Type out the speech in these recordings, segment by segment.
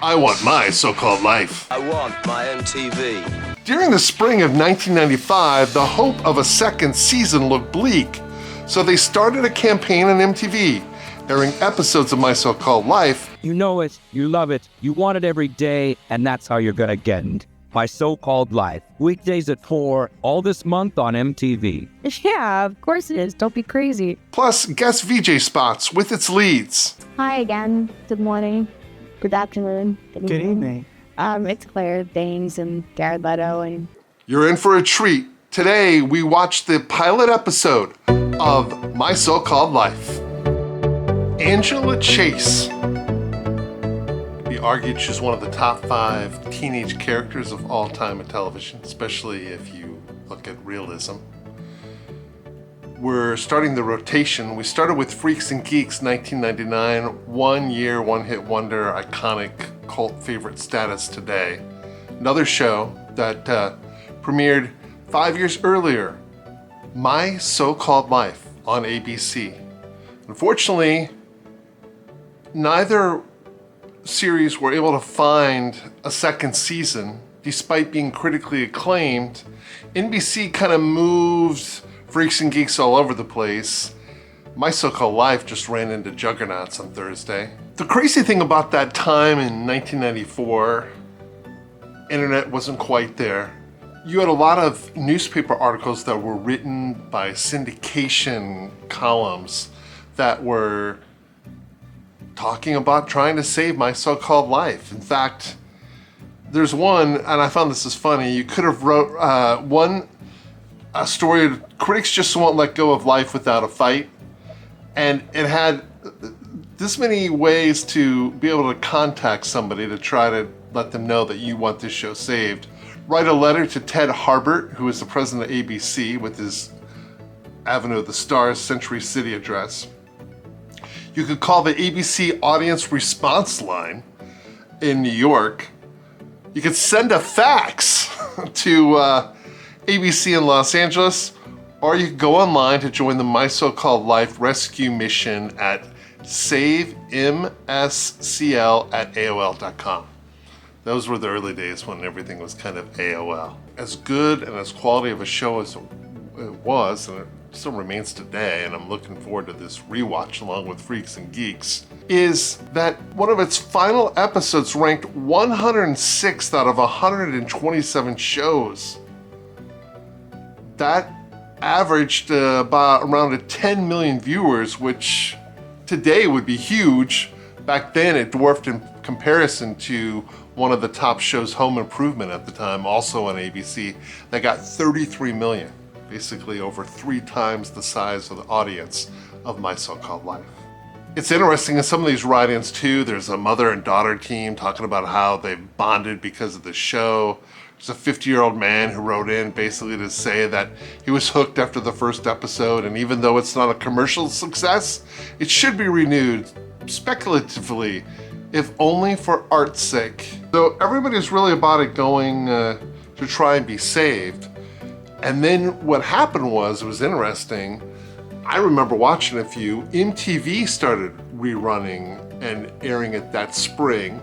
I want my so-called life. I want my MTV. During the spring of 1995, the hope of a second season looked bleak, so they started a campaign on MTV, airing episodes of My So-Called Life. You know it, you love it, you want it every day, and that's how you're gonna get it. My So-Called Life, weekdays at 4, all this month on MTV. Yeah, of course it is. Don't be crazy. Plus guest VJ spots with its leads. Hi again. Good morning. Good afternoon. Good evening. It's Claire Danes and Jared Leto and... You're in for a treat. Today, we watched the pilot episode of My So-Called Life. Angela Chase. Be argued she's one of the top 5 teenage characters of all time in television, especially if you look at realism. We're starting the rotation. We started with Freaks and Geeks 1999, 1 year, one hit wonder, iconic cult favorite status today. Another show that premiered 5 years earlier, My So-Called Life on ABC. Unfortunately, neither series were able to find a second season. Despite being critically acclaimed, NBC kind of moved Freaks and Geeks all over the place. My So-Called Life just ran into juggernauts on Thursday. The crazy thing about that time in 1994, internet wasn't quite there. You had a lot of newspaper articles that were written by syndication columns that were talking about trying to save My So-Called Life. In fact, there's one, and I found this is funny, you could have wrote a story, critics just won't let go of life without a fight. And it had this many ways to be able to contact somebody to try to let them know that you want this show saved. Write a letter to Ted Harbert, who is the president of ABC, with his Avenue of the Stars Century City address. You could call the ABC audience response line in New York. You could send a fax to ABC in Los Angeles, or you could go online to join the My So-Called Life rescue mission at savemscl@aol.com. Those were the early days when everything was kind of AOL. As good and as quality of a show as it was, and it still remains today, and I'm looking forward to this rewatch along with Freaks and Geeks, is that one of its final episodes ranked 106th out of 127 shows. That averaged about around 10 million viewers, which today would be huge. Back then it dwarfed in comparison to one of the top shows, Home Improvement at the time, also on ABC, that got 33 million, basically over 3 times the size of the audience of My So-Called Life. It's interesting in some of these write-ins too, there's a mother and daughter team talking about how they bonded because of the show. There's a 50-year-old man who wrote in basically to say that he was hooked after the first episode, and even though it's not a commercial success, it should be renewed speculatively, if only for art's sake. So everybody's really about it going to try and be saved. And then what happened was, it was interesting, I remember watching a few, MTV started rerunning and airing it that spring.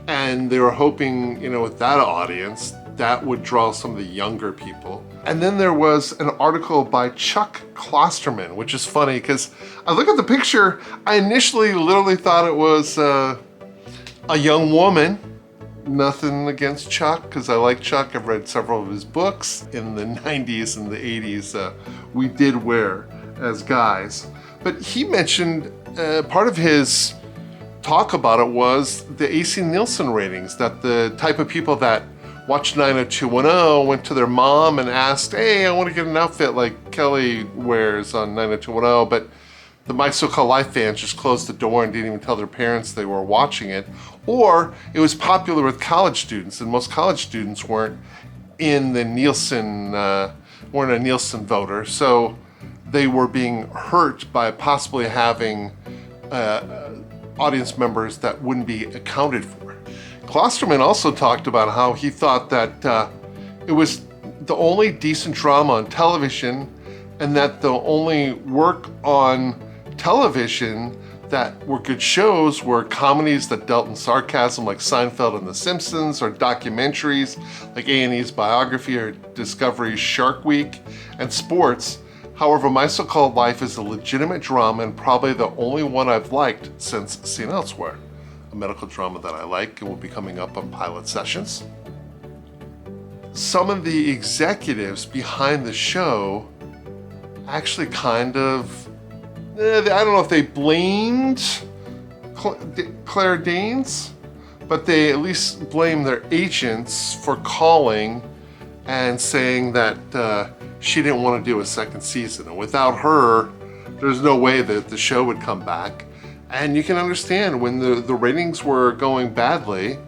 And they were hoping, with that audience, that would draw some of the younger people. And then there was an article by Chuck Klosterman, which is funny because I look at the picture, I initially literally thought it was a young woman. Nothing against Chuck, because I like Chuck. I've read several of his books in the 90s and the 80s. We did wear as guys. But he mentioned part of his talk about it was the AC Nielsen ratings, that the type of people that watched 90210 went to their mom and asked, hey, I want to get an outfit like Kelly wears on 90210, but the My So-Called Life fans just closed the door and didn't even tell their parents they were watching it. Or it was popular with college students, and most college students weren't in the Nielsen, weren't a Nielsen voter, so they were being hurt by possibly having audience members that wouldn't be accounted for. Klosterman also talked about how he thought that it was the only decent drama on television, and that the only work on television that were good shows were comedies that dealt in sarcasm like Seinfeld and The Simpsons, or documentaries like A&E's Biography or Discovery's Shark Week, and sports. However, My So-Called Life is a legitimate drama and probably the only one I've liked since Seen Elsewhere, a medical drama that I like and will be coming up on pilot sessions. Some of the executives behind the show actually kind of, I don't know if they blamed Claire Danes, but they at least blamed their agents for calling and saying that she didn't want to do a second season. And without her, there's no way that the show would come back. And you can understand when the ratings were going badly,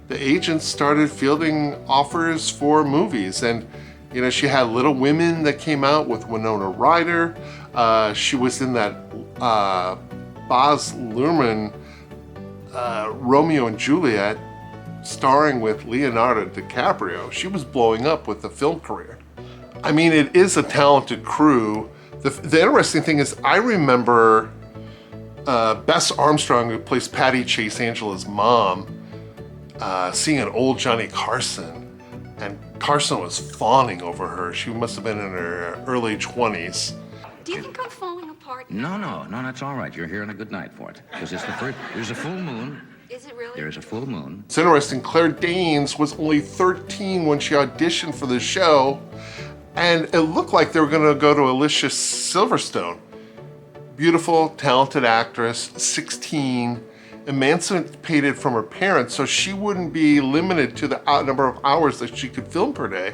the agents started fielding offers for movies. And you know, she had Little Women that came out with Winona Ryder. She was in that Baz Luhrmann Romeo and Juliet, starring with Leonardo DiCaprio. She was blowing up with the film career. I mean, it is a talented crew. The interesting thing is, I remember Bess Armstrong, who plays Patty Chase, Angela's mom, seeing an old Johnny Carson. And Carson was fawning over her. She must have been in her early 20s. Do you think I'm falling apart? No, that's all right. You're here on a good night for it. Because it's the first, there's a full moon. Is it really? There's a full moon. It's interesting, Claire Danes was only 13 when she auditioned for the show, and it looked like they were gonna go to Alicia Silverstone. Beautiful, talented actress, 16, emancipated from her parents, so she wouldn't be limited to the number of hours that she could film per day,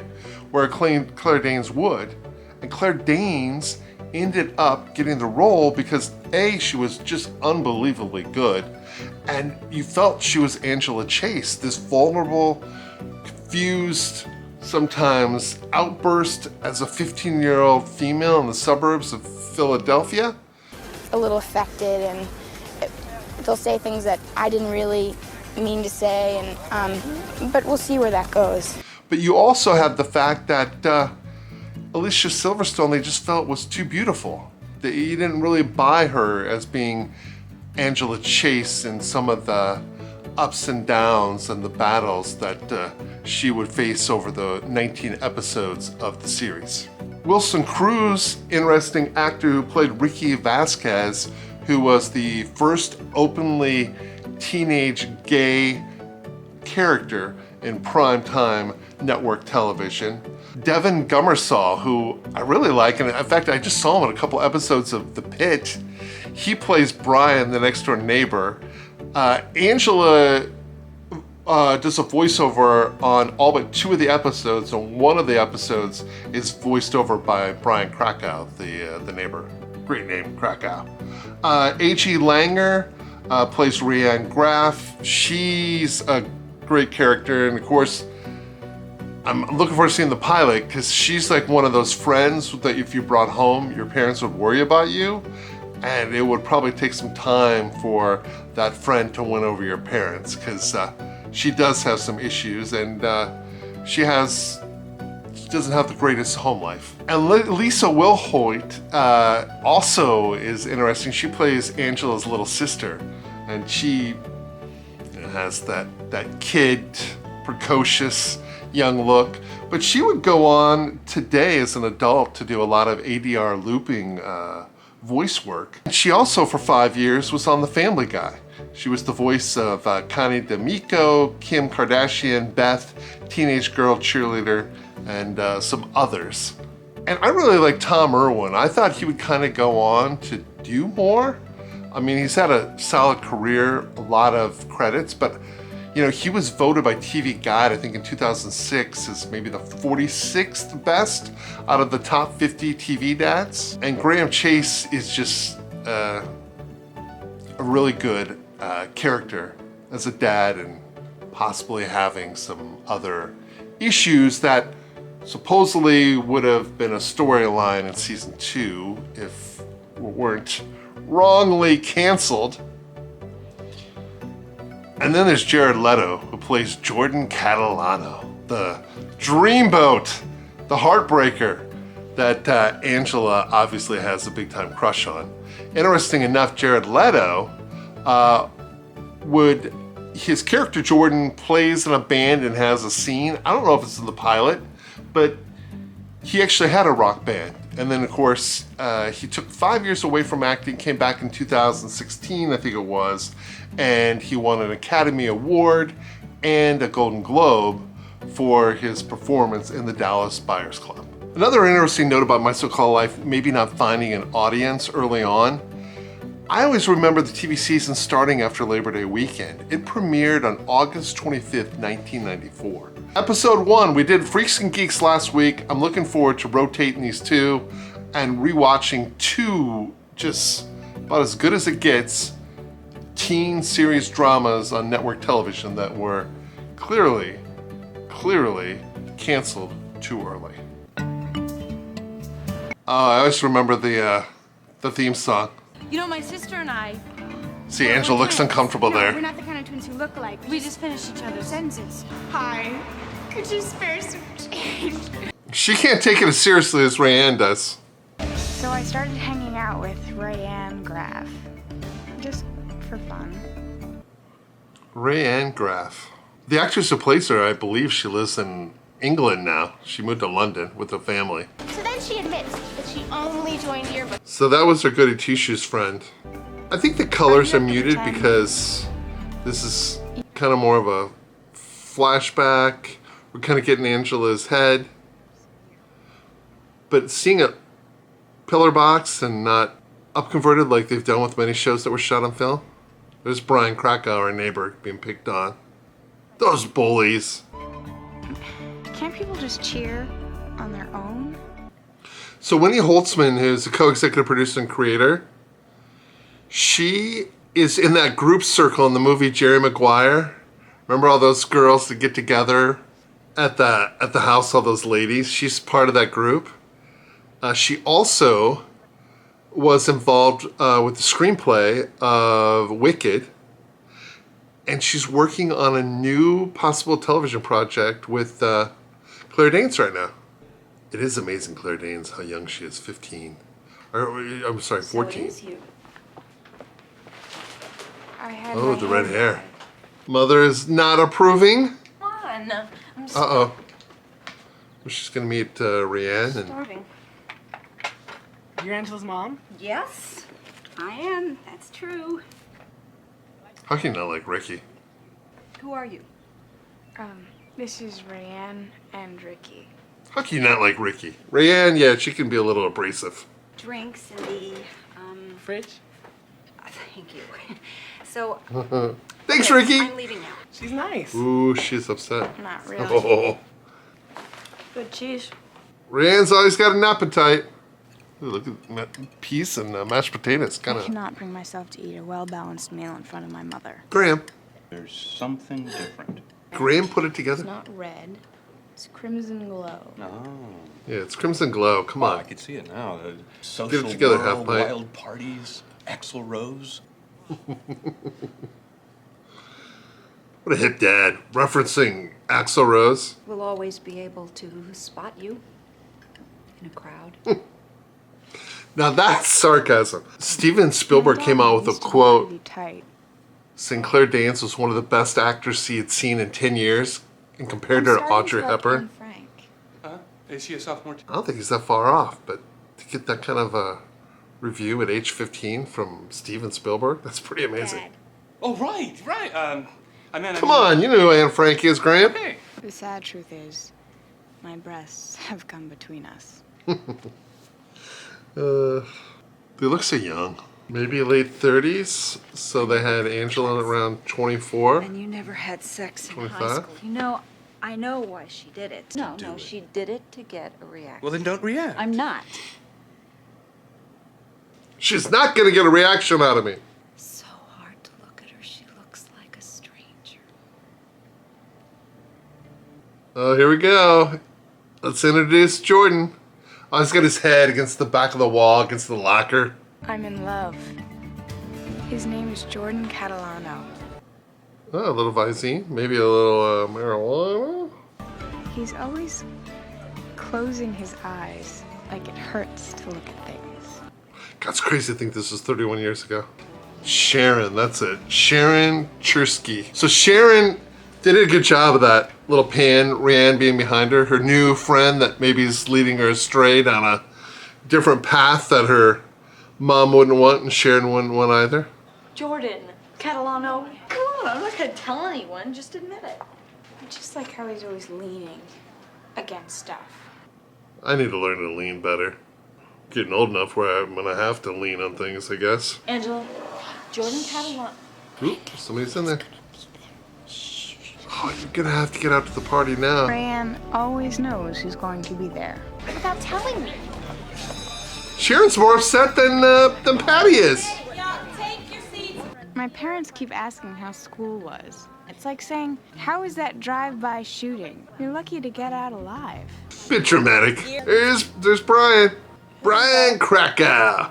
where Claire Danes would. And Claire Danes ended up getting the role because A, she was just unbelievably good, and you felt she was Angela Chase, this vulnerable, confused, sometimes outburst as a 15-year-old female in the suburbs of Philadelphia. A little affected, and they'll say things that I didn't really mean to say, and but we'll see where that goes. But you also have the fact that Alicia Silverstone, they just felt was too beautiful. You didn't really buy her as being Angela Chase in some of the ups and downs and the battles that she would face over the 19 episodes of the series. Wilson Cruz, interesting actor who played Ricky Vasquez, who was the first openly teenage gay character in primetime network television. Devin Gummersall, who I really like, and in fact, I just saw him in a couple episodes of The Pit. He plays Brian, the next door neighbor. Angela does a voiceover on all but 2 of the episodes, and one of the episodes is voiced over by Brian Krakow, the neighbor. Great name, Krakow. A.G. Langer plays Rianne Graff. She's a great character, and of course, I'm looking forward to seeing the pilot because she's like one of those friends that if you brought home, your parents would worry about you, and it would probably take some time for that friend to win over your parents because she does have some issues, and she doesn't have the greatest home life. And Lisa Wilhoit also is interesting. She plays Angela's little sister, and she has that kid, precocious young look. But she would go on today as an adult to do a lot of ADR looping voice work. She also, for 5 years, was on The Family Guy. She was the voice of Connie D'Amico, Kim Kardashian, Beth, teenage girl cheerleader, and some others. And I really like Tom Irwin. I thought he would kind of go on to do more. I mean, he's had a solid career, a lot of credits, but you know, he was voted by TV Guide, I think in 2006, as maybe the 46th best out of the top 50 TV dads. And Graham Chase is just a really good character as a dad, and possibly having some other issues that supposedly would have been a storyline in season 2 if we weren't wrongly canceled. And then there's Jared Leto, who plays Jordan Catalano, the dreamboat, the heartbreaker that Angela obviously has a big time crush on. Interesting enough, Jared Leto his character Jordan plays in a band and has a scene. I don't know if it's in the pilot, but he actually had a rock band. And then, of course, he took 5 years away from acting, came back in 2016, I think it was, and he won an Academy Award and a Golden Globe for his performance in the Dallas Buyers Club. Another interesting note about My So-Called Life, maybe not finding an audience early on, I always remember the TV season starting after Labor Day weekend. It premiered on August 25th, 1994. Episode 1, we did Freaks and Geeks last week. I'm looking forward to rotating these two and rewatching two just about as good as it gets teen series dramas on network television that were clearly canceled too early. I always remember the theme song. You know, my sister and I... See, Angela looks uncomfortable there. We're not the kind of twins who look alike. We just finished each other's sentences. Hi. Could you spare some change? She can't take it as seriously as Rayanne does. So I started hanging out with Rayanne Graff. Just for fun. Rayanne Graff. The actress who plays her, I believe she lives in England now. She moved to London with her family. So then she admits that she only joined yearbook. So that was her goody two-shoes friend. I think the colors are muted because this is kind of more of a flashback. We're kind of getting Angela's head. But seeing a pillar box and not upconverted like they've done with many shows that were shot on film. There's Brian Krakow, our neighbor, being picked on. Those bullies. Can't people just cheer on their own? So Winnie Holtzman, who's a co-executive producer and creator, she is in that group circle in the movie Jerry Maguire. Remember all those girls that get together at the house, all those ladies? She's part of that group. She also was involved with the screenplay of Wicked, and she's working on a new possible television project with Claire Danes right now. It is amazing, Claire Danes, how young she is, 15. I'm sorry, 14. So it is you. I had Oh, my the red hair hair. Mother is not approving. Come on. I'm Uh-oh. She's gonna meet Rayanne and... starving. You're Angela's mom? Yes, I am. That's true. How can you not like Ricky? Who are you? This is Rayanne and Ricky. How can you not like Ricky? Rayanne, yeah, she can be a little abrasive. Drinks in the, Fridge? Thank you. So, Thanks, okay, Ricky. I'm leaving now. She's nice. Ooh, she's upset. Not really. Oh, Good cheese. Rayanne's always got an appetite. Ooh, look at peas and mashed potatoes, kind I of. cannot bring myself to eat a well-balanced meal in front of my mother. Graham. There's something different. Graham put it It's together. not red. It's crimson glow. Oh. Yeah, it's Crimson Glow. Come Oh, on. I could see it now. Social together, world, half pint. wild parties, Axl Rose. What a hip dad. Referencing Axl Rose. We'll always be able to spot you in a crowd. Now that's sarcasm. Steven Spielberg came out with a quote Tight. saying Claire Danes was one of the best actors he had seen in 10 years and compared her to Audrey Hepburn. Frank. Huh? Is she a sophomore? I don't think he's that far off, but to get that kind of a review at age 15 from Steven Spielberg, that's pretty amazing. Oh, right. Come on, you know who Anne Frank is, Graham. Hey. The sad truth is, my breasts have come between us. They look so young. Maybe late 30s, so they had Angela around 24. And you never had sex in 25? high school. You know, I know why she did it. No, she did it to get a reaction. Well, then don't react. I'm not. She's not gonna get a reaction out of me. So hard to look at her. She looks like a stranger. Oh, here we go. Let's introduce Jordan. Oh, he's got his head against the back of the wall, against the locker. I'm in love. His name is Jordan Catalano. Oh, a little Visine, maybe a little marijuana. He's always closing his eyes like it hurts to look at things. God, it's crazy to think this was 31 years ago. Sharon, that's it. Sharon Chursky. So Sharon did a good job of that little pan, Rhiannon being behind her, her new friend that maybe is leading her astray down a different path that her mom wouldn't want and Sharon wouldn't want either. Jordan, Catalano, come on, I'm not gonna tell anyone, just admit it. I just like how he's always leaning against stuff. I need to learn to lean better. Getting old enough where I'm gonna have to lean on things, I guess. Angela, Jordan Catalano. Oop, somebody's in there. Oh, you're gonna have to get out to the party now. Fran always knows who's going to be there. Without telling me. Sharon's more upset than Patty is. My parents keep asking how school was. It's like saying, how is that drive-by shooting? You're lucky to get out alive. Bit dramatic. There's Brian. Brian Krakow.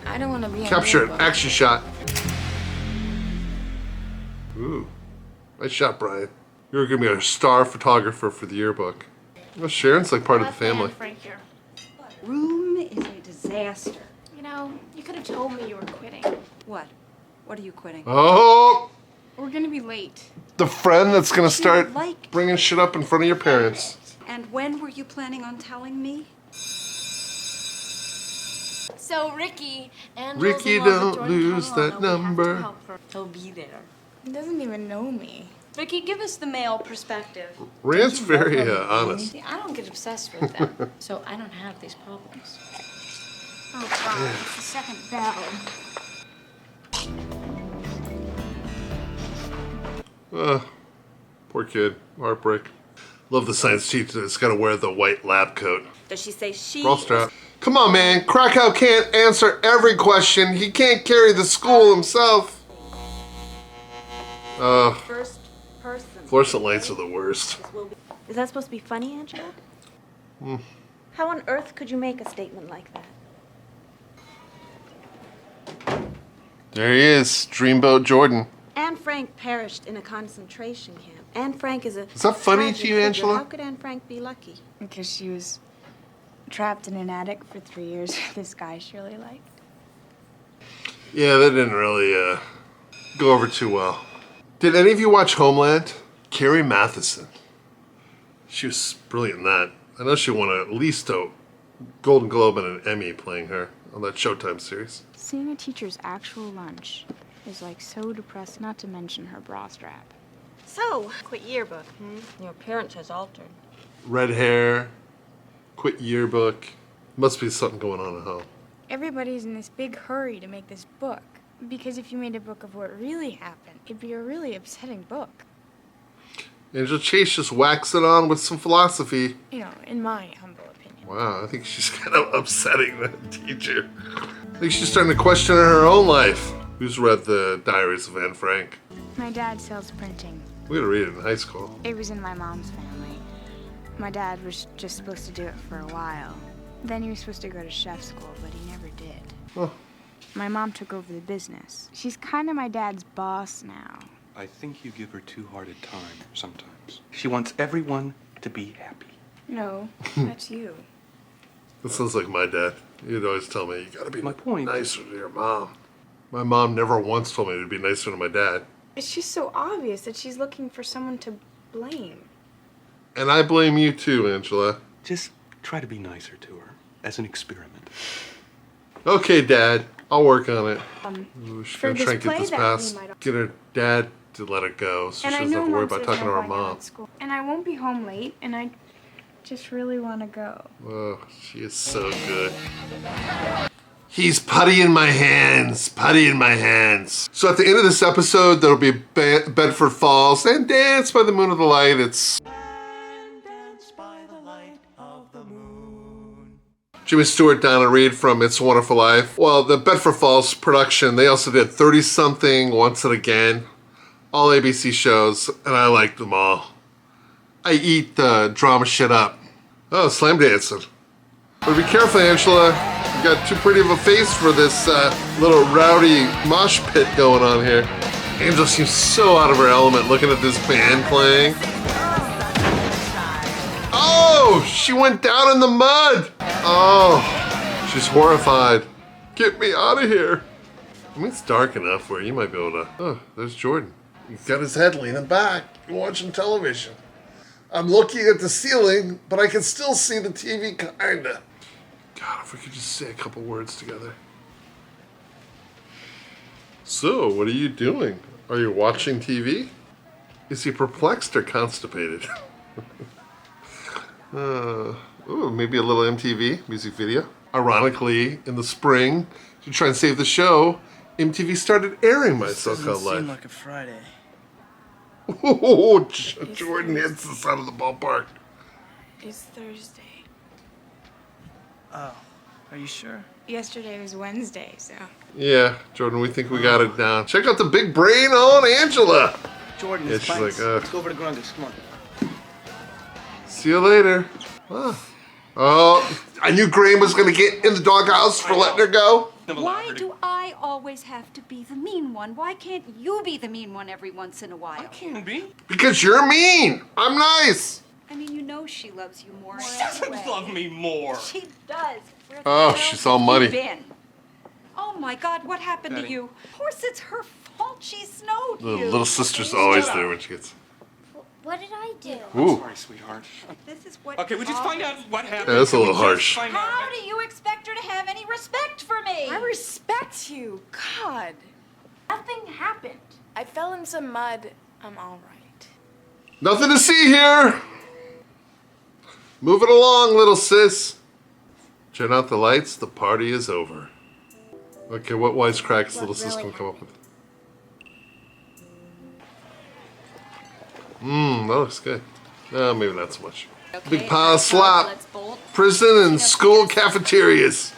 I don't want to be Capture it. Action shot. Ooh. Nice shot, Brian. You're gonna be a star photographer for the yearbook. Well, Sharon's like part of the family. Frank here. Room is a disaster. You know, you could have told me you were quitting. What? What are you quitting? Oh! We're gonna be late. The friend that's gonna start like- bringing shit up in front of your parents. And when were you planning on telling me? So Ricky and Ricky, don't lose that number. He'll be there. He doesn't even know me. Ricky, give us the male perspective. Rand's very honest. See, I don't get obsessed with them, so I don't have these problems. Oh, God, it's the second bell. Poor kid. Heartbreak. Love the science teacher that's got to wear the white lab coat. Does she say she? Bra strap. Come on, man. Krakow can't answer every question. He can't carry the school himself. First person. Fluorescent lights are the worst. Is that supposed to be funny, Angela? How on earth could you make a statement like that? There he is. Dreamboat Jordan. Anne Frank perished in a concentration camp. Anne Frank is a... Is that funny tragic to you, figure. Angela? How could Anne Frank be lucky? Because she was trapped in an attic for 3 years. This guy she really liked. Yeah, that didn't really go over too well. Did any of you watch Homeland? Carrie Mathison. She was brilliant in that. I know she won at least a Golden Globe and an Emmy playing her on that Showtime series. Seeing a teacher's actual lunch is like so depressed, not to mention her bra strap. So, quit yearbook, Your appearance has altered. Red hair, quit yearbook. Must be something going on at home. Everybody's in this big hurry to make this book. Because if you made a book of what really happened, it'd be a really upsetting book. Angela Chase just whacks it on with some philosophy. You know, in my humble opinion. Wow, I think she's kind of upsetting that teacher. I think she's starting to question her own life. Who's read the Diaries of Anne Frank? My dad sells printing. We had to read it in high school. It was in my mom's family. My dad was just supposed to do it for a while. Then he was supposed to go to chef school, but he never did. Oh. My mom took over the business. She's kind of my dad's boss now. I think you give her too hard a time sometimes. She wants everyone to be happy. No, that's you. That sounds like my dad. He'd always tell me, you gotta be My point. nicer to your mom. My mom never once told me to be nicer to my dad. It's just so obvious that she's looking for someone to blame. And I blame you too, Angela. Just try to be nicer to her as an experiment. Okay, Dad. I'll work on it. Ooh, she's for gonna try and this get play this that past. we might- Get her dad to let it go so she And I doesn't know have to worry Mom about says talking to no her going out mom. at school. And I won't be home late, and I just really want to go. Oh, she is so good. He's putty in my hands, putty in my hands. So at the end of this episode, there'll be Bedford Falls and Dance by the Moon of the Light. It's Jimmy Stewart, Donna Reed from It's a Wonderful Life. Well, the Bedford Falls production, they also did 30-something, Once and Again, all ABC shows, and I liked them all. I eat the drama shit up. Oh, slam dancing. But be careful, Angela. You got too pretty of a face for this little rowdy mosh pit going on here. Angela seems so out of her element looking at this band playing. Oh, she went down in the mud. Oh, she's horrified. Get me out of here. I mean, it's dark enough where you might be able to... Oh, there's Jordan. He's got his head leaning back, watching television. I'm looking at the ceiling, but I can still see the TV, kinda. God, if we could just say a couple words together. So, what are you doing? Are you watching TV? Is he perplexed or constipated? Ooh, maybe a little MTV music video. Ironically, in the spring, to try and save the show, MTV started airing My So-Called Life. Seem like a Friday. Oh, Jordan hits the side of the ballpark. It's Thursday. Oh, are you sure? Yesterday was Wednesday, so. Yeah, Jordan, we think we got it down. Check out the big brain on Angela. Jordan, Yeah, it's she's bites. like, Let's go over to Grundy's. Come on. See you later. Oh, I knew Graham was going to get in the doghouse for letting her go. Why do I always have to be the mean one? Why can't you be the mean one every once in a while? I can't be. Because you're mean. I'm nice. I mean, you know she loves you more. She doesn't love me more. She does. Where the Oh, hell she's all have muddy. you been? Oh my God, what happened to Daddy. you? Of course, it's her fault. She snowed The you. little sister's always there when she gets... What did I do? Ooh. Sorry, sweetheart. This is what. Okay, we just find out what happened. Yeah, that's a little Can we harsh. just find out? How do you expect her to have any respect for me? I respect you. God. Nothing happened. I fell in some mud. I'm all right. Nothing to see here. Move it along, little sis. Turn out the lights. The party is over. Okay, what wisecracks little sis can come up with? That looks good. No, maybe not so much. Big pile of slop. Prison and school cafeterias.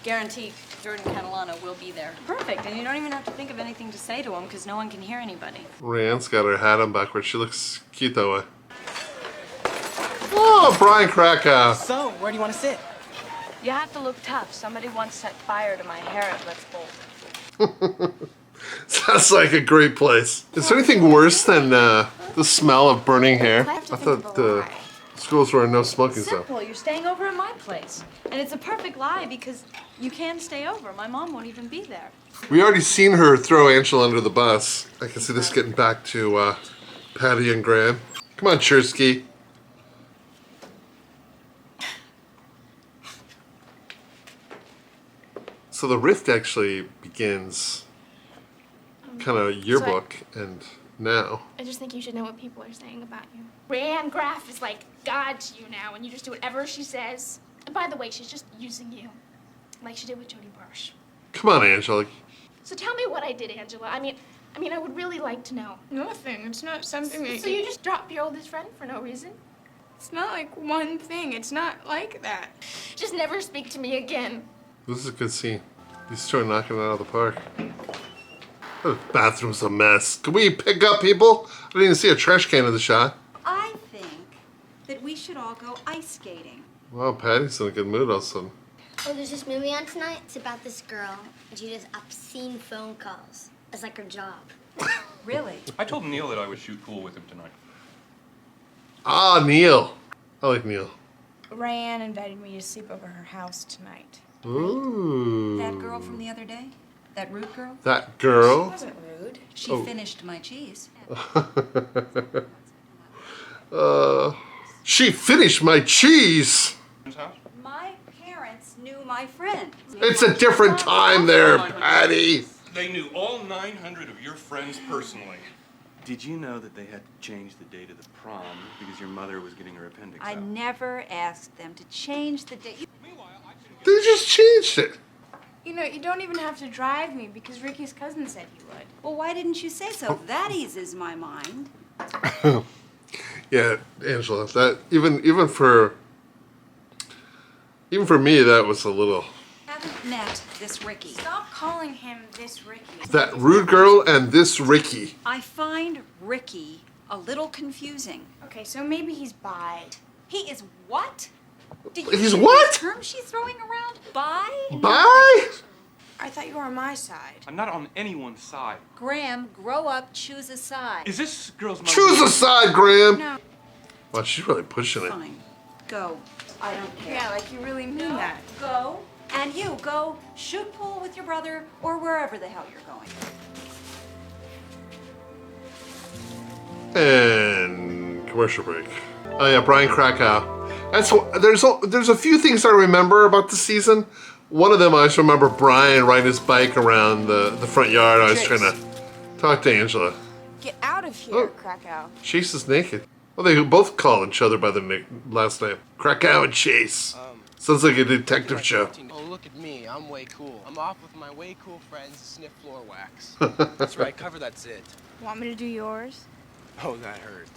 Guarantee Jordan Catalano will be there. Perfect, and you don't even have to think of anything to say to him because no one can hear anybody. Rand's got her hat on backwards. She looks cute that way. Oh, Brian Krakow. So, where do you want to sit? You have to look tough. Somebody once set fire to my hair at Let's Bolt. Sounds like a great place. Is there anything worse than the smell of burning hair? I thought the schools were a no smoking zone. Simple, you're staying over at my place. And it's a perfect lie because you can stay over. My mom won't even be there. We already seen her throw Angela under the bus. I can see this getting back to Patty and Graham. Come on, Chersky. So the rift actually begins kind of yearbook and now. I just think you should know what people are saying about you. Rand Graff is like God to you now, and you just do whatever she says. And by the way, she's just using you, like she did with Jody Barsh. Come on, Angela. So tell me what I did, Angela. I mean, I would really like to know. Nothing. It's not something that So you just drop your oldest friend for no reason? It's not like one thing. It's not like that. Just never speak to me again. This is a good scene. These two are knocking it out of the park. The bathroom's a mess. Can we pick up people? I didn't even see a trash can in the shot. I think that we should all go ice skating. Wow, Patty's in a good mood all of a sudden. Oh, there's this movie on tonight. It's about this girl, and she does obscene phone calls. It's like her job. Really? I told Neil that I would shoot pool with him tonight. Ah, Neil. I like Neil. Rayanne invited me to sleep over her house tonight. Ooh. That girl from the other day? That rude girl? That She girl? wasn't rude. She Oh. finished my cheese. She finished my cheese. My parents knew my friend. It's a different time there, Patty. They knew all 900 of your friends personally. Did you know that they had to change the date of the prom because your mother was getting her appendix I out? never asked them to change the date. They just changed it. You know, you don't even have to drive me because Ricky's cousin said you would. Well, why didn't you say so? That eases my mind. Yeah, Angela, that even for me, that was a little. Haven't met this Ricky. Stop calling him this Ricky. That rude girl and this Ricky. I find Ricky a little confusing. Okay, so maybe he's bi. He is what? Do you He's hear what? the term she's throwing around? Bi? Bye. I thought you were on my side. I'm not on anyone's side. Graham, grow up, choose a side. Is this girl's mother? Choose a side, Graham. No. Wow, she's really pushing it. Fine. Go. I don't care. Yeah, like you really mean that. Go. And you go shoot pool with your brother or wherever the hell you're going. And commercial break. Oh yeah, Brian Krakow. There's a few things I remember about the season. One of them, I just remember Brian riding his bike around the front yard. I was trying to talk to Angela. Get out of here, Krakow. Chase is naked. Well, they both call each other by their last name. Krakow and Chase. Sounds like a detective show. Oh, look at me. I'm way cool. I'm off with my way cool friends to sniff floor wax. That's right. Cover that zit. Want me to do yours? Oh, that hurt.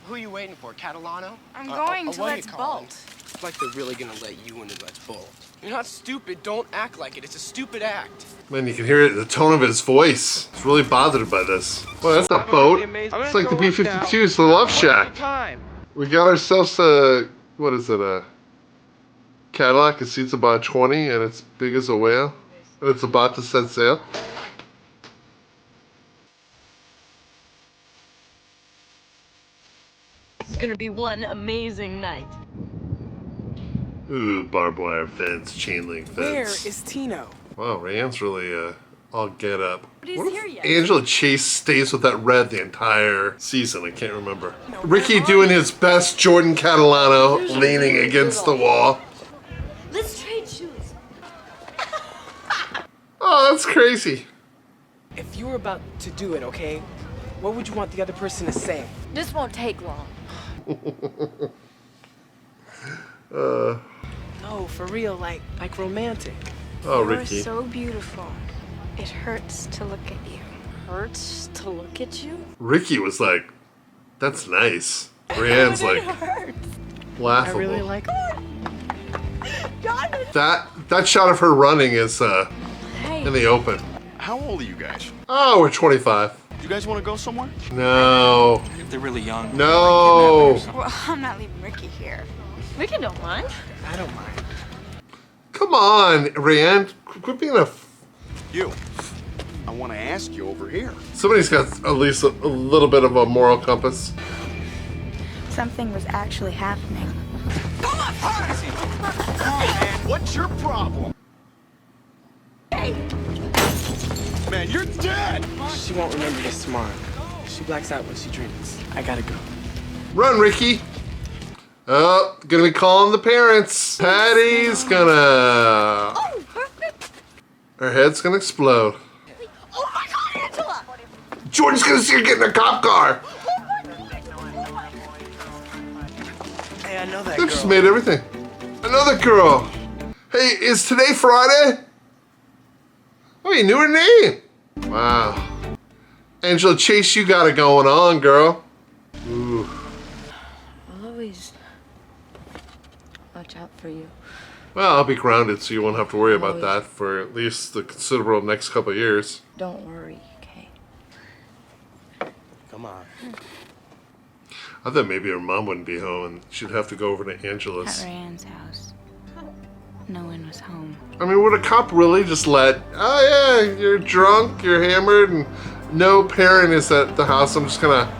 Who are you waiting for, Catalano? I'm going to Let's Bolt. It's like they're really gonna let you into Let's Bolt. You're not stupid. Don't act like it. It's a stupid act. Man, you can hear it in the tone of his voice. He's really bothered by this. Well, that's a boat. It's like the B-52's the Love Shack. We got ourselves a, what is it, a Cadillac. It seats about 20 and it's big as a whale. And it's about to set sail. It's gonna be one amazing night. Ooh, barbed wire fence, chain link fence. Where is Tino? Wow, Rayanne's really all get up. But he's What here if yet. Angela Chase stays with that red the entire season? I can't remember. Ricky doing his best Jordan Catalano, leaning against the wall. Let's trade shoes. Oh, that's crazy. If you were about to do it, okay, what would you want the other person to say? This won't take long. No, for real, like romantic. Oh, You're Ricky. so beautiful. It hurts to look at you. Hurts to look at you? Ricky was like, that's nice. Rayanne's like, laughable. I really like That shot of her running is in the open. How old are you guys? Oh, we're 25. You guys want to go somewhere? No. If they're really young. No. Well, I'm not leaving Ricky here. We can don't mind. I don't mind. Come on, Rayanne. Quit being a... You. I want to ask you over here. Somebody's got at least a little bit of a moral compass. Something was actually happening. What's your problem? Man, you're dead! She won't remember this tomorrow. She blacks out when she drinks. I gotta go. Run, Ricky. Oh, gonna be calling the parents. Patty's gonna... Oh, perfect. Her head's gonna explode. Oh my God, Angela! Jordan's gonna see her get in a cop car. Hey, I know that They girl. just made everything. Another girl. Hey, is today Friday? Oh, you knew her name. Wow. Angela Chase, you got it going on, girl. Ooh. I'll always watch out for you. Well, I'll be grounded, so you won't have to worry about that for at least the considerable next couple of years. Don't worry, okay? Come on. I thought maybe her mom wouldn't be home and she'd have to go over to Angela's. At Rand's house. No one was home. I mean, would a cop really just let, oh yeah, you're drunk, you're hammered, and no parent is at the house, I'm just gonna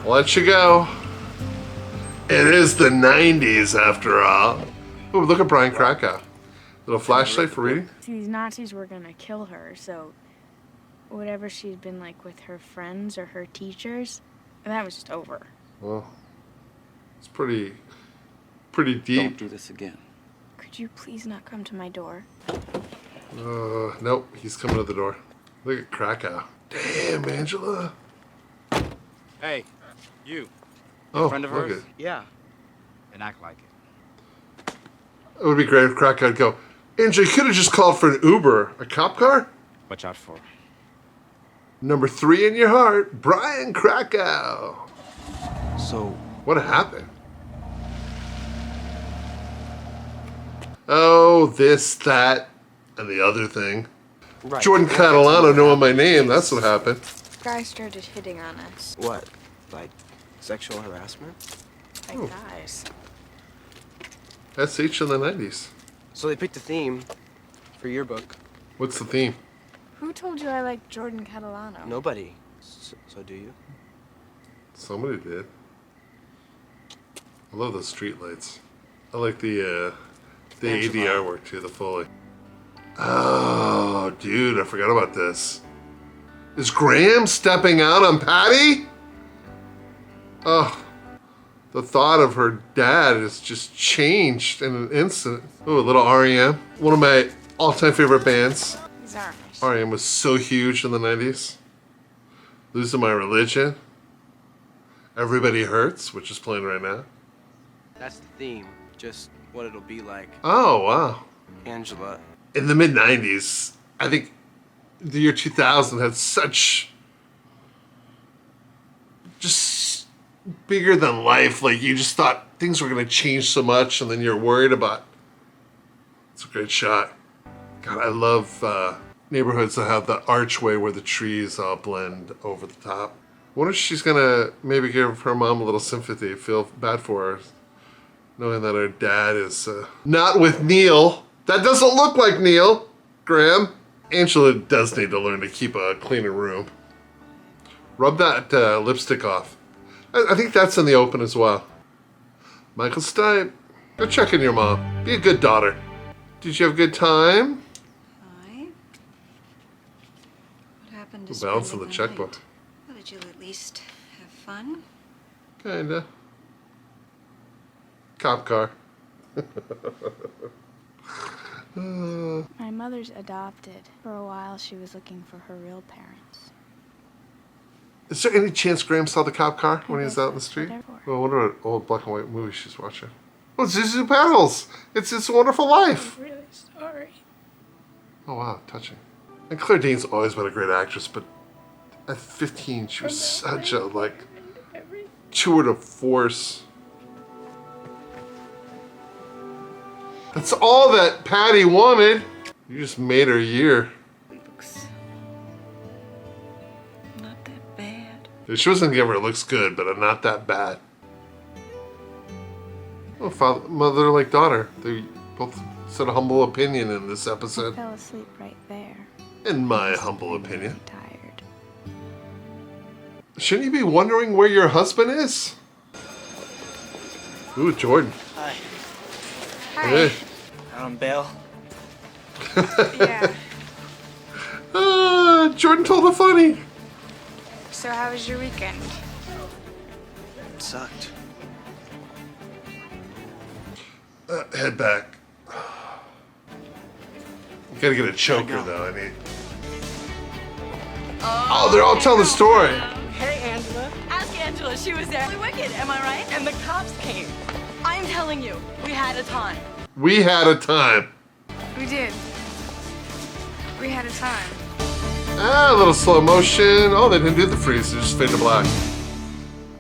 let you go. It is the 90s after all. Oh, look at Brian Krakow. Little flashlight for reading. These Nazis were gonna kill her, so whatever she'd been like with her friends or her teachers, that was just over. Well, it's pretty deep. Don't do this again. Could you please not come to my door? Nope, he's coming to the door. Look at Krakow. Damn, Angela. Hey, you. Oh, Friend of look hers? it. Yeah. And act like it. It would be great if Krakow would go, Angela, you could have just called for an Uber. A cop car? Watch out for her. Number 3 in your heart, Brian Krakow. So, what happened? Oh, this, that, and the other thing. Right. Jordan Catalano knowing my name, that's what happened. Guys started hitting on us. What? Like sexual harassment? Like guys. SH in the 90s. So they picked a theme for your book. What's the theme? Who told you I like Jordan Catalano? Nobody. So do you? Somebody did. I love those street lights. I like the The ADR work too, the Foley. Oh, dude, I forgot about this. Is Graham stepping out on Patty? Oh, the thought of her dad has just changed in an instant. Oh, a little REM. One of my all-time favorite bands. He's alright. REM was so huge in the 90s. Losing My Religion. Everybody Hurts, which is playing right now. That's the theme. Just what it'll be like. Oh, wow. Angela. In the mid-90s, I think the year 2000 had such just bigger than life. Like, you just thought things were going to change so much, and then you're worried about. It's a great shot. God, I love neighborhoods that have the archway where the trees all blend over the top. I wonder if she's going to maybe give her mom a little sympathy, feel bad for her, knowing that her dad is not with Neil. That doesn't look like Neil, Graham. Angela does need to learn to keep a cleaner room. Rub that lipstick off. I think that's in the open as well. Michael Stipe, go check in your mom. Be a good daughter. Did you have a good time? Hi. What happened to The balance in spending the checkbook. night? Well, did you at least have fun? Kinda. Cop car. My mother's adopted. For a while, she was looking for her real parents. Is there any chance Graham saw the cop car when he was out in the street? Well, I wonder what old black and white movie she's watching. Oh, it's Zuzu Battles! It's a Wonderful Life! I'm really sorry. Oh, wow, touching. And Claire Danes always been a great actress, but at 15, she was such a, like, tour de force. That's all that Patty wanted. You just made her year. Looks not that bad. She wasn't gonna give her looks good, but not that bad. Oh, father, mother like daughter. They both said a humble opinion in this I episode. fell asleep right there. In my humble opinion. Tired. Shouldn't you be wondering where your husband is? Ooh, Jordan. Hi. Hey. Out on bail? Yeah. Jordan told a funny. So how was your weekend? It sucked. Head back. Gotta get a choker though, I need. Oh, they're all telling the story. Hey, Angela. Ask Angela. She was there. Really wicked, am I right? And the cops came. I'm telling you, we had a time. We had a time. We did. We had a time. A little slow motion. Oh, they didn't do the freeze, they just fade to black.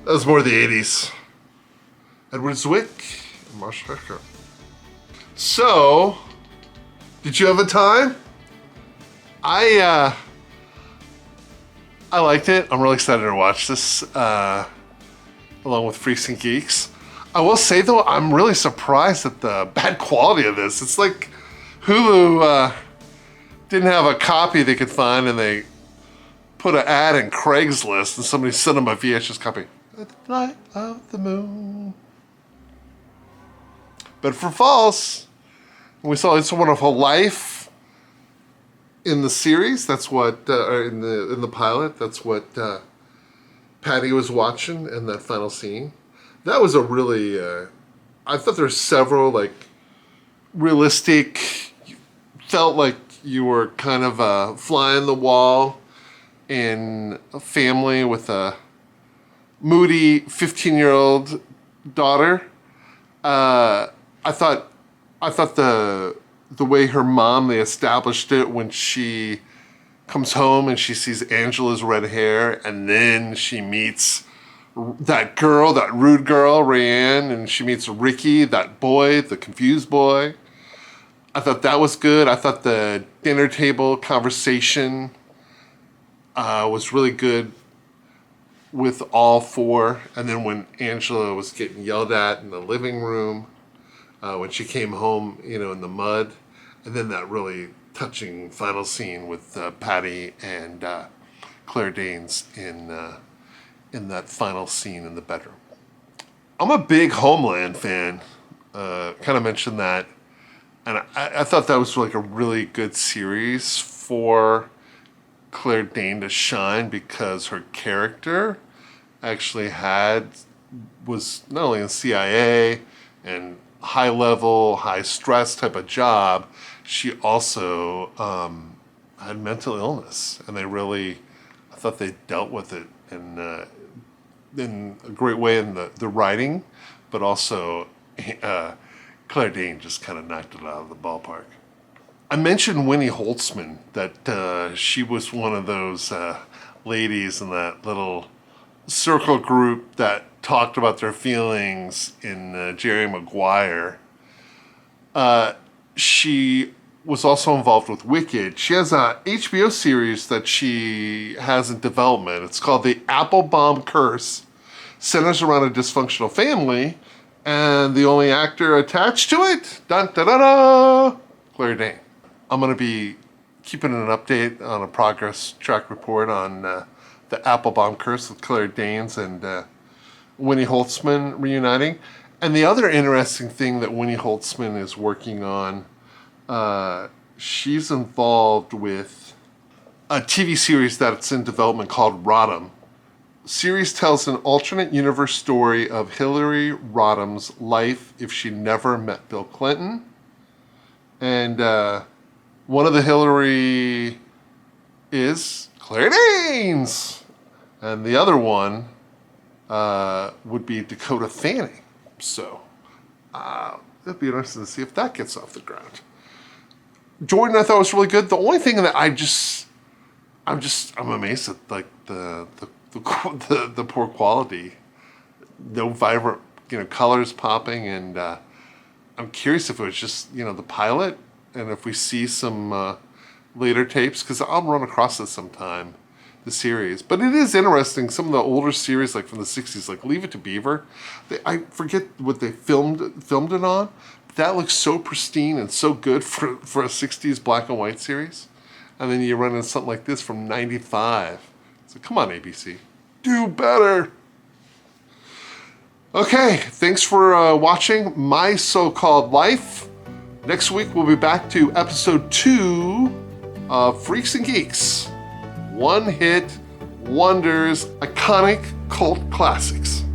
That was more the 80s. Edward Zwick and Marcia Hecker. So, did you have a time? I liked it. I'm really excited to watch this, along with Freaks and Geeks. I will say though, I'm really surprised at the bad quality of this. It's like Hulu didn't have a copy they could find, and they put an ad in Craigslist, and somebody sent them a VHS copy. At the light of the moon. But for false, we saw It's a Wonderful Life in the series. That's what in the pilot. That's what Patty was watching in that final scene. That was a really. I thought there were several like realistic. You felt like you were kind of a fly on the wall in a family with a moody 15-year-old daughter. I thought the way her mom, they established it when she comes home and she sees Angela's red hair, and then she meets that girl, that rude girl, Rayanne, and she meets Ricky, that boy, the confused boy. I thought that was good. I thought the dinner table conversation was really good with all four. And then when Angela was getting yelled at in the living room, when she came home, in the mud, and then that really touching final scene with Patty and Claire Danes in that final scene in the bedroom. I'm a big Homeland fan. Kind of mentioned that And I thought that was like a really good series for Claire Danes to shine, because her character actually was not only in CIA and high level, high stress type of job, she also had mental illness, and I thought they dealt with it in a great way in the writing, but also Claire Danes just kind of knocked it out of the ballpark. I mentioned Winnie Holtzman, that she was one of those ladies in that little circle group that talked about their feelings in Jerry Maguire. She was also involved with Wicked. She has a HBO series that she has in development. It's called The Applebaum Curse. Centers around a dysfunctional family, and the only actor attached to it, dun da da da, Claire Danes. I'm going to be keeping an update on a progress track report on The Applebaum Curse with Claire Danes and Winnie Holtzman reuniting. And the other interesting thing that Winnie Holtzman is working on, she's involved with a TV series that's in development called Rodham. Series tells an alternate universe story of Hillary Rodham's life if she never met Bill Clinton. And one of the Hillary is Claire Danes. And the other one would be Dakota Fanning. So it'd be interesting to see if that gets off the ground. Jordan, I thought was really good. The only thing that I'm amazed at, like the poor quality, no vibrant, colors popping, and I'm curious if it was just, the pilot, and if we see some later tapes, because I'll run across this sometime, the series. But it is interesting, some of the older series, like from the 60s, like Leave It to Beaver, I forget what they filmed it on, but that looks so pristine and so good for a 60s black and white series. And then you run into something like this from 95. So come on, ABC. Do better. Okay, thanks for watching My So-Called Life. Next week, we'll be back to episode 2 of Freaks and Geeks. One hit wonders, iconic cult classics.